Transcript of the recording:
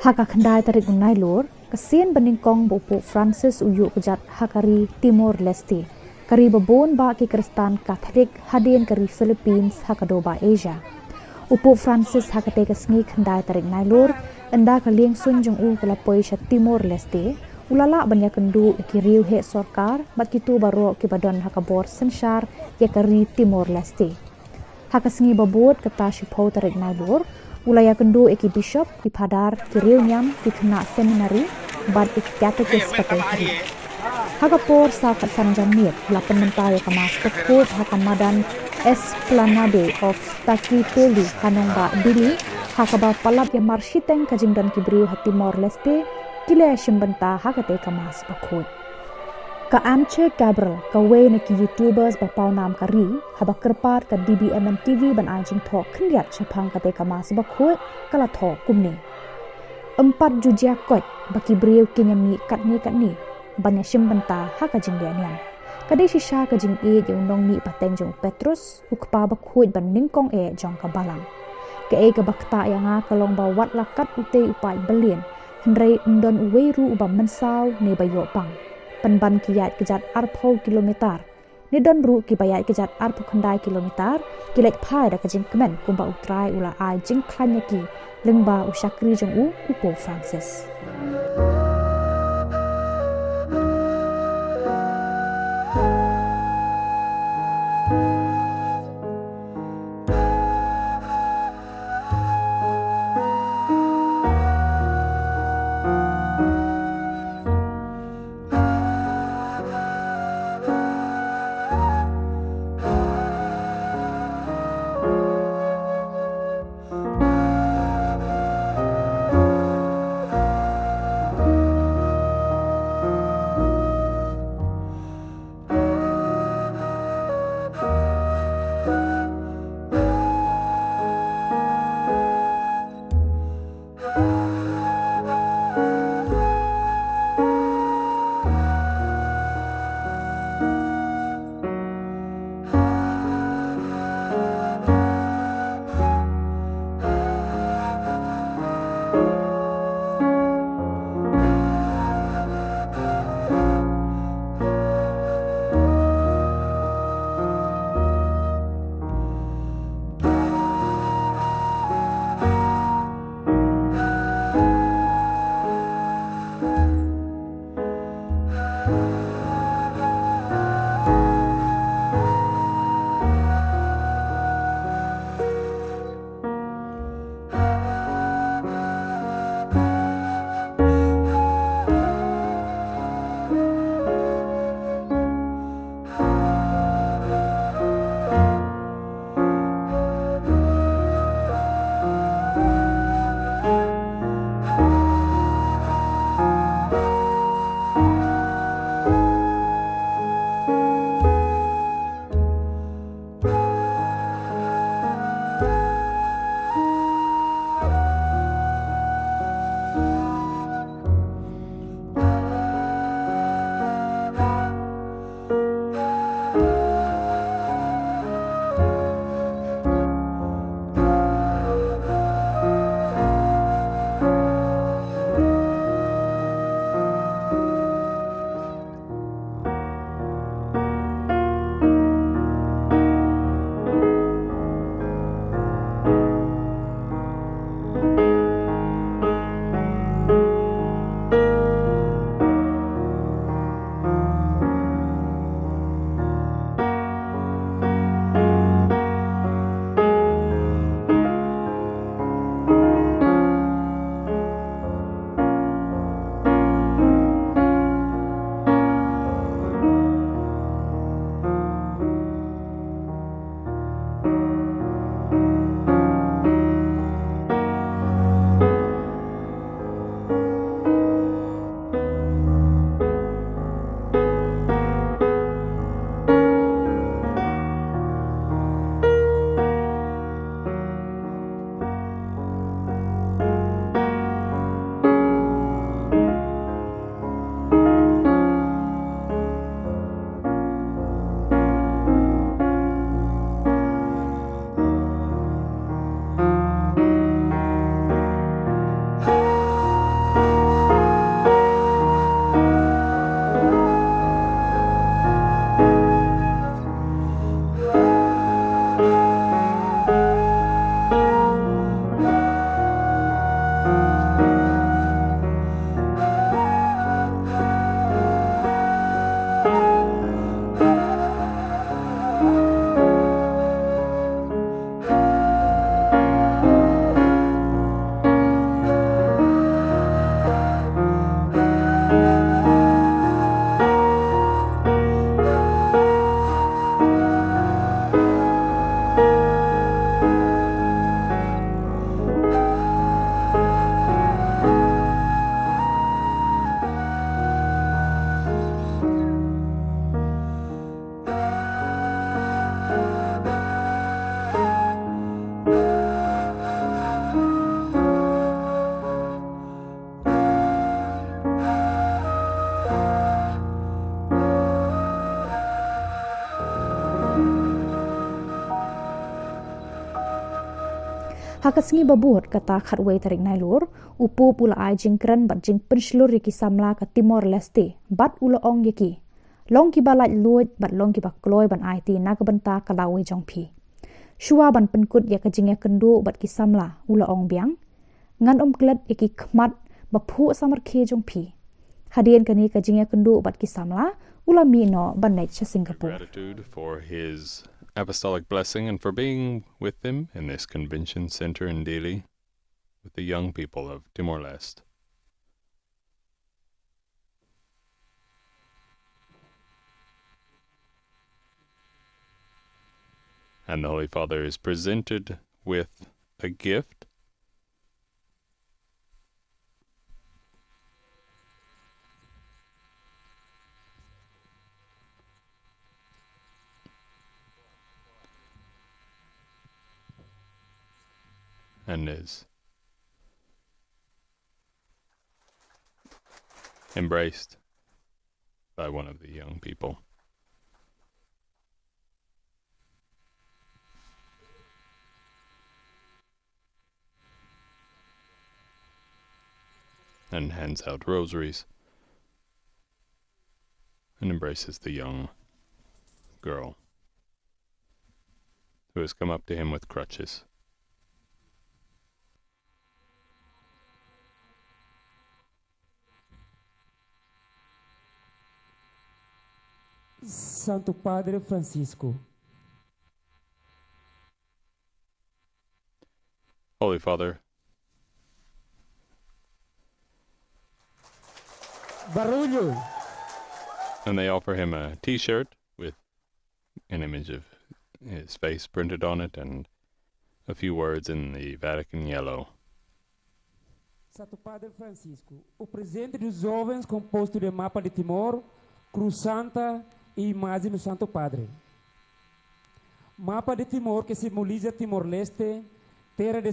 Haka kendai tarik unai lor, kesian beningkong bopo Francis uyuk kejat hakari Timor Leste. Kari bebon ba ki Kristan Katolik hadin kari Philippines hakadoba Asia. Upo Francis hakate kesngi kendai tarik nai lor, enda kalieng sun jong kelapoi sya Timor Leste, ulala banyak kendu ikiriu he sorkar, bat kitu baro ki badon hakabor sensyar ya kari Timor Leste. Hakasngi babot kata syupau tarik nai lor, ulaya kendu eki bishop di padar kiriu nyam di kena seminari bad ik katekis katai hari. Hakapor sakat sanjamir lapan mentaya kemas pekut hakamadan Esplanade of Taki Poli Hanongba Dili hakaba palap ya marshiteng kajingdan kibriu Timor Leste kile shimbenta hakate kemas pekut. Ka Amche Gabriel ka way na ki YouTubers bapau nam kari haba kerpat ka dbmnTv ban anjing thok kendiat syapang kate kamas bakut kala thok kumni. Ympat Jia Koit baki Briew kinya Mih Katne Katne ban ya shimbenta haka jingdianian. Kadai shisha ka jing e yung nong Mih pateng jong Petrus ukpa bakut ban ningkong e jong kabalang. Ka e ka bakta yang kalong ba wat lakat ute upai belien Hynrei Ymdon Uwei Ruh Uba Mynsaw ne bayo pang. Penban kiyat kejat arpau kilometer. Nidon ru ki bayat kejat arpau kandai kilometer. Kilek pai da kajing kemen kumba utrai ula ai jing klanya ki. Lengba usyakri jong upo Francis. Hakasengi babut kata khatway tarik nailur, upu pula ai jingkran bat jing penslur yaki Samla ke Timor Leste, bat ula ong yaki. Long ki balaj luoj bat long ki bakloy ban ai ti nagabenta kalawai jong pi. Shua ban penkut ya kejingya kendu bat ki Samla ula ong biang, ngan klet yaki khmat bapu samar ke jong pi. Hadian kani kejingya kendu bat ki Samla ula mino ban naik Singapore. Gratitude for his apostolic blessing and for being with him in this convention center in Dili with the young people of Timor-Leste. And the Holy Father is presented with a gift. And is embraced by one of the young people. And hands out rosaries and embraces the young girl who has come up to him with crutches. Santo Padre Francisco. Holy Father, Barulho. and they offer him a t-shirt with an image of his face printed on it and a few words in the Vatican yellow. Santo Padre Francisco, o presente dos jovens composto de mapa de Timor, Cruz Santa e imagem do Santo Padre. Mapa de Timor que simboliza Timor-Leste, terra de